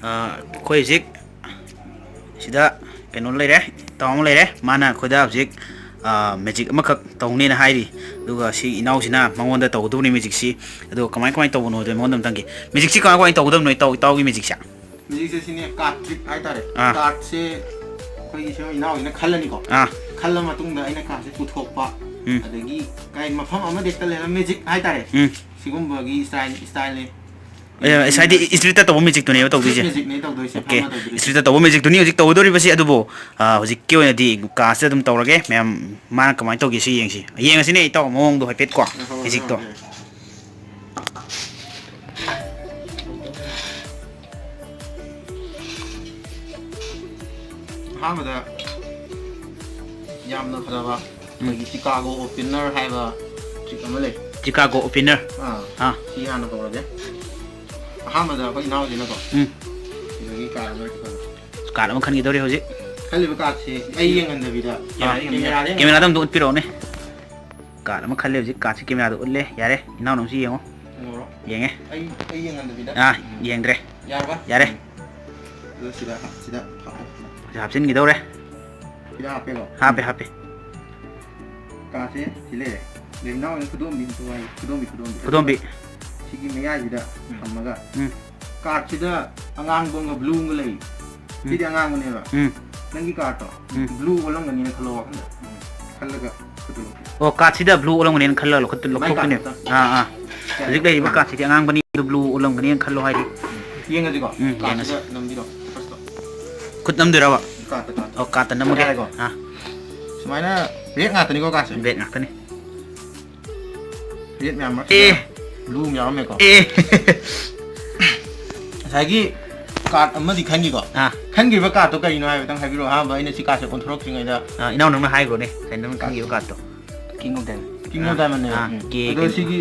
ꯑꯩꯈꯣꯏ ꯍꯧꯖꯤꯛ ꯁꯤꯗ ꯀꯩꯅꯣ ꯂꯩꯔꯦ ꯇꯥꯎ ꯑꯃ ꯂꯩꯔꯦ ꯃꯥꯅ ꯑꯩꯈꯣꯏꯗ ꯍꯧꯖꯤꯛ ꯃꯦꯖꯤꯛ ꯑꯃꯈꯛ ꯇꯧꯅꯦꯅ ꯍꯥꯏꯔꯤ ꯑꯗꯨꯒ ꯁꯤ ꯏꯅꯥꯎꯁꯤꯅ ꯃꯉꯣꯟꯗ ꯇꯧꯒꯗꯕꯅꯤ ꯃꯦꯖꯤꯛꯁꯤ ꯑꯗꯣ ꯀꯃꯥꯏ ꯇꯧꯕꯅꯣꯗꯣ ꯃꯉꯣꯟꯗ ꯑꯝꯇꯪꯒꯤ ꯃꯦꯖꯤꯛꯁꯤ ꯀꯃꯥꯏ ꯇꯧꯒꯗꯕꯅꯣ ꯏꯇꯥꯎꯒꯤ ꯃꯦꯖꯤꯛꯁꯦ ꯃꯦꯖꯤꯛꯁꯦ ꯁꯤꯅꯦ ꯀꯥꯔꯗ ꯇ꯭ꯔꯤꯛ ꯍꯥꯏꯇꯥꯔꯦ ꯀꯥꯔꯗꯁꯦ ꯑꯩꯈꯣꯏꯒꯤ ꯁꯨꯝ ꯏꯅꯥꯎꯁꯤꯅ ꯈꯜꯂꯅꯤꯀꯣ ꯈꯜꯂ ꯃꯇꯨꯡꯗ ꯑꯩꯅ ꯀꯥꯔꯗꯁꯦ ꯄꯨꯊꯣꯛꯄ ꯑꯗꯒꯤ ꯀꯩ ꯃꯐꯝ ꯑꯃꯗ ꯍꯦꯛꯇ ꯂꯩꯔ ꯃꯦꯖꯤꯛ ꯍꯥꯏꯇꯥꯔꯦ ꯁꯤꯒꯨꯝꯕꯒꯤ ꯁ꯭ꯇꯥꯏꯜꯅꯤ ꯉꯁꯥꯏꯗꯤ ꯏꯁꯇ꯭ꯔꯤꯠꯇ ꯇꯧꯕ ꯃꯦꯖꯤꯛꯇꯨꯅꯦꯕ ꯇꯧꯗꯣꯏꯁꯦ ꯑꯣꯀꯦ ꯏꯁꯇ꯭ꯔꯤꯠꯇ ꯇꯧꯕ ꯃꯦꯖꯤꯛꯇꯨꯅꯤ ꯍꯧꯖꯤꯛ ꯇꯧꯒꯗꯧꯔꯤꯕꯁꯤ ꯑꯗꯨꯕꯨ ꯍꯧꯖꯤꯛꯀꯤ ꯑꯣꯏꯅꯗꯤ ꯀꯥꯔꯗꯁꯤꯗ ꯑꯗꯨꯝ ꯇꯧꯔꯒꯦ ꯃꯌꯥꯝ ꯃꯥꯅ ꯀꯃꯥꯏꯅ ꯇꯧꯒꯦ ꯁꯤ ꯌꯦꯡꯉꯁꯤꯅꯦ ꯏꯇꯥꯎ ꯃꯑꯣꯡꯗꯣ ꯍꯥꯏꯐꯦꯠ ꯀꯣ ꯃꯦꯖꯤꯛꯇꯣ ꯑꯍꯥꯟꯕꯗ ꯌꯥꯝꯅ ꯐꯖꯕ ꯑꯩꯈꯣꯏꯒꯤ ꯆꯤꯀꯥꯒꯣ ꯑꯣꯄꯦꯅꯔ ꯍꯥꯏꯕ ꯇ꯭ꯔꯤꯛ ꯑꯃ ꯂꯩ ꯆꯤꯀꯥꯒꯣ ꯑꯣꯄꯦꯅꯔ ꯁꯤ ꯍꯥꯟꯅ ꯇꯧꯔꯒꯦ ꯑꯍꯥꯟꯕꯗ ꯑꯩꯈꯣꯏ ꯏꯅꯥꯎꯁꯤꯅꯀꯣ ꯁꯤꯗꯒꯤ ꯀꯥꯔꯗ ꯑꯃ ꯈꯟꯈꯤꯗꯧꯔꯦ ꯍꯧꯖꯤꯛ ꯈꯜꯂꯤꯕ ꯀꯥꯔꯗꯁꯤ ꯑꯩ ꯌꯦꯡꯍꯟꯗꯕꯤꯗ ꯀꯦꯃꯦꯔꯥꯗ ꯑꯝꯇ ꯎꯠꯄꯤꯔꯛꯑꯣꯅꯦ ꯀꯥꯔꯗ ꯑꯃ ꯈꯜꯂꯦ ꯍꯧꯖꯤꯛ ꯀꯥꯔꯗꯁꯤ ꯀꯦꯃꯦꯔꯥꯗ ꯎꯠꯂꯦ ꯌꯥꯔꯦ ꯏꯅꯥꯎꯅꯁꯨ ꯌꯦꯡꯉꯣ ꯌꯦꯡꯉꯦ ꯑꯩ ꯌꯦꯡꯍꯟꯗꯕꯤꯗ ꯌꯦꯡꯗ꯭ꯔꯦ ꯌꯥꯔꯕ ꯌꯥꯔꯦ ꯑꯗꯨ ꯁꯤꯗ ꯍꯥꯞꯆꯤꯟꯈꯤꯗꯧꯔꯦ ꯁꯤꯗ ꯍꯥꯞꯄꯦꯀꯣ ꯍꯥꯞꯄꯦ ꯀꯥꯔꯗꯁꯦ ꯁꯤ ꯂꯩꯔꯦ ꯏꯅꯥꯎꯅ ꯈꯨꯗꯣꯝꯕꯤ ꯁꯤꯒꯤ ꯃꯌꯥꯏꯁꯤꯗ ꯊꯝꯃꯒ ꯀꯥꯔꯗꯁꯤꯗ ꯑꯉꯥꯡꯕ ꯑꯃꯒ ꯕ꯭ꯂꯨ ꯑꯃꯒ ꯂꯩ ꯁꯤꯗꯤ ꯑꯉꯥꯡꯕꯅꯦꯕ ꯅꯪꯒꯤ ꯀꯥꯔꯗꯇꯣ ꯕ꯭ꯂꯨ ꯑꯣꯜꯂꯝꯒꯅꯤꯅ ꯈꯜꯂꯣ ꯋꯥꯈꯜꯗ ꯈꯜꯂꯒ ꯑꯣ ꯀꯥꯔꯗꯁꯤꯗ ꯕ꯭ꯂꯨ ꯑꯣꯜꯂꯝꯒꯅꯤꯅ ꯈꯜꯂꯒ ꯂꯧꯊꯣꯛꯇꯣꯏꯅꯦꯕ ꯍꯧꯖꯤꯛ ꯂꯩꯔꯤꯕ ꯀꯥꯔꯗꯁꯤꯗꯤ ꯑꯉꯥꯡꯕꯅꯤ ꯑꯗꯨ ꯕ꯭ꯂꯨ ꯑꯣꯜꯂꯝꯒꯅꯤꯅ ꯈꯜꯂꯣ ꯍꯥꯏꯗꯤ ꯌꯦꯡꯉꯁꯤꯀꯣ ꯌꯦꯡꯉꯁꯤ ꯀꯥꯔꯗꯁꯤꯗ ꯅꯝꯕꯤꯔꯣ ꯐꯥꯔꯁꯇꯣ ꯈꯨꯠ ꯅꯝꯗꯣꯏꯔꯕ ꯀꯥꯔꯗꯇ ꯑꯣ ꯀꯥꯔꯗꯇ ꯅꯝꯃꯒꯦ ꯁꯨꯃꯥꯏꯅ ꯔꯦꯠ ꯉꯥꯛꯇꯅꯤꯀꯣ ꯀꯥꯔꯗꯁꯦ ꯔꯦꯠ ꯉꯥꯛꯇꯅꯤ ꯔꯦꯠ ꯃꯌꯥꯝ ꯃꯔꯛꯁꯤꯗ ꯕ꯭ꯂꯨ ꯑꯃ ꯌꯥꯎꯔꯝꯃꯦꯀꯣ ꯉꯁꯥꯏꯒꯤ ꯀꯥꯔꯗ ꯑꯃꯗꯤ ꯈꯟꯈꯤꯀꯣ ꯈꯟꯈꯤꯕ ꯀꯥꯔꯗꯇꯣ ꯀꯔꯤꯅꯣ ꯍꯥꯏꯕꯇꯪ ꯍꯥꯏꯕꯤꯔꯛꯑꯣ ꯑꯍꯥꯟꯕ ꯑꯩꯅ ꯁꯤ ꯀꯥꯔꯗꯁꯦ ꯑꯣꯟꯊꯣꯔꯛꯇ꯭ꯔꯤꯉꯩꯗ ꯏꯅꯥꯎ ꯅꯪꯅ ꯍꯥꯏꯈ꯭ꯔꯣꯅꯦ ꯅꯪꯅ ꯈꯟꯈꯤꯕ ꯀꯥꯔꯗꯇꯣ ꯀꯤꯡ ꯑꯣꯐ ꯗꯥꯏꯃꯟꯅꯦꯕ ꯑꯗꯣ ꯁꯤꯒꯤ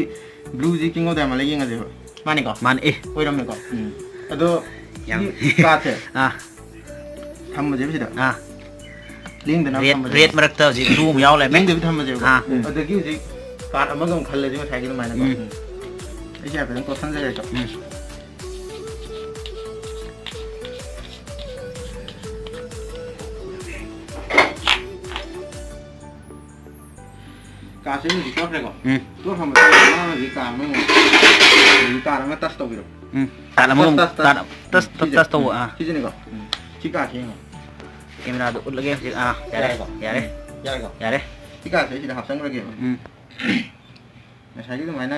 ꯕ꯭ꯂꯨꯁꯤ ꯀꯤꯡ ꯑꯣꯐ ꯗꯥꯏꯃꯟꯗ ꯌꯦꯡꯉꯁꯦꯕ ꯃꯥꯅꯤꯀꯣ ꯃꯥꯅꯦ ꯑꯣꯏꯔꯝꯃꯦꯀꯣ ꯑꯗꯣ ꯁꯤꯒꯤ ꯀꯥꯔꯗꯁꯦ ꯊꯝꯃꯁꯦꯕ ꯁꯤꯗ ꯂꯦꯡꯗꯅꯕ ꯊꯝꯃꯁꯦ ꯔꯦꯠ ꯃꯔꯛꯇ ꯍꯧꯖꯤꯛ ꯕ꯭ꯂꯨ ꯑꯃ ꯌꯥꯎ ꯂꯩꯔꯝꯃꯦ ꯂꯦꯡꯗꯕꯤ ꯊꯝꯃꯁꯦꯕ ꯑꯗꯒꯤ ꯍꯧꯖꯤꯛ ꯀꯥꯔꯗ ꯑꯃꯒ ꯑꯃꯨꯛ ꯈꯜꯂꯁꯤ ꯉꯁꯥꯏꯒꯤ ꯑꯗꯨꯃꯥꯏꯅꯀꯣ ꯑꯩꯁꯦ ꯍꯥꯏꯐꯦꯠꯇꯪ ꯇꯣꯠꯁꯟꯖꯔꯦꯀꯣ ꯀꯥꯔꯗꯁꯦ ꯍꯧꯖꯤꯛ ꯇꯣꯠꯈ꯭ꯔꯦꯀꯣ ꯇꯣꯠꯈ꯭ꯔ ꯃꯇꯨꯡꯗ ꯍꯧꯖꯤꯛ ꯀꯥꯔꯗ ꯑꯃ ꯀꯥꯔꯗ ꯑꯃ ꯇꯆ ꯇꯧꯕꯤꯔꯣ ꯀꯥꯔꯗ ꯑꯃ ꯇꯆ ꯇꯧꯕ ꯁꯤꯁꯤꯅꯦꯀꯣ ꯁꯤ ꯀꯥꯔꯗꯁꯦ ꯌꯦꯡꯉꯣ ꯀꯦꯃꯦꯔꯥꯗ ꯎꯠꯂꯒꯦ ꯍꯧꯖꯤꯛ ꯌꯥꯔꯦ ꯁꯤ ꯀꯥꯔꯗꯁꯦ ꯁꯤꯗ ꯍꯥꯞꯆꯟꯈ꯭ꯔꯒꯦꯕ ꯉꯁꯥꯏꯒꯤ ꯑꯗꯨꯃꯥꯏꯅ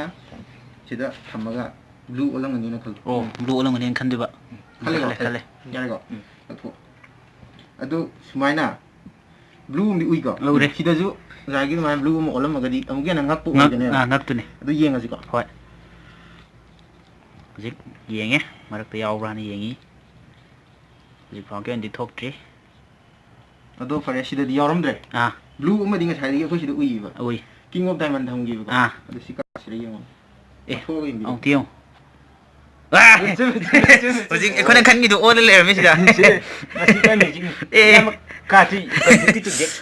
ꯁꯤꯗ ꯊꯝꯃꯒ ꯕ꯭ꯂꯨ ꯑꯣꯜꯂꯝꯒꯅꯤꯅ ꯈꯜꯂꯣ ꯕ꯭ꯂꯨ ꯑꯣꯜꯂꯝꯒꯅꯤꯅ ꯈꯟꯗꯣꯏꯕ ꯈꯜꯂꯦ ꯌꯥꯔꯦꯀꯣ ꯂꯧꯊꯣꯛ ꯑꯗꯨ ꯁꯨꯃꯥꯏꯅ ꯕ꯭ꯂꯨ ꯑꯃꯗꯤ ꯎꯏꯀꯣ ꯁꯤꯗꯁꯨ ꯉꯁꯥꯏꯒꯤ ꯑꯗꯨꯃꯥꯏꯅ ꯕ꯭ꯂꯨ ꯑꯃ ꯑꯣꯜꯂꯝꯃꯒꯗꯤ ꯑꯃꯨꯛ ꯍꯦꯟꯅ ꯉꯛꯄ ꯑꯣꯏꯒꯅꯦꯕ ꯉꯛꯇꯨꯅꯤ ꯑꯗꯨ ꯌꯦꯡꯉꯁꯤꯀꯣ ꯍꯣꯏ ꯍꯧꯖꯤꯛ ꯌꯦꯡꯉꯦ ꯃꯔꯛꯇ ꯌꯥꯎꯕ꯭ꯔꯥꯅ ꯌꯦꯡꯉꯤ ꯍꯧꯖꯤꯛ ꯐꯥꯎꯒꯤ ꯑꯣꯏꯅꯗꯤ ꯊꯣꯛꯇ꯭ꯔꯤ ꯑꯗꯣ ꯐꯔꯦ ꯁꯤꯗꯗꯤ ꯌꯥꯎꯔꯝꯗ꯭ꯔꯦ ꯕ꯭ꯂꯨ ꯑꯃꯗꯤ ꯉꯁꯥꯏꯗꯒꯤ ꯑꯩꯈꯣꯏ ꯁꯤꯗ ꯎꯏꯌꯦꯕ ꯀꯤꯡ ꯑꯣꯐ ꯗꯥꯏꯃꯟ ꯊꯝꯈꯤꯕꯀꯣ ꯑꯗꯣ ꯁꯤ ꯀꯥꯔꯗꯁꯤꯗ ꯌꯦꯡꯉꯣ ꯂꯧꯊꯣꯛꯑꯒ ꯌꯦꯡꯕꯤꯔꯣ ꯑꯃꯨꯛꯇꯤ ꯌꯦꯡꯉꯣ ꯍꯧꯖꯤꯛ ꯑꯩꯈꯣꯏꯅ ꯈꯟꯒꯤꯗꯣ ꯑꯣꯜꯂ ꯂꯩꯔꯝꯃꯤ ꯁꯤꯗ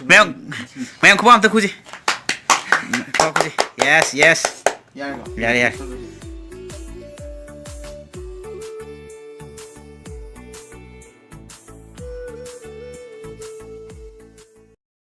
ꯃꯌꯥꯝ ꯈꯨꯕꯥꯛ ꯑꯝꯇ ꯈꯨꯖꯤ ꯌꯦꯁ ꯌꯥꯔꯦ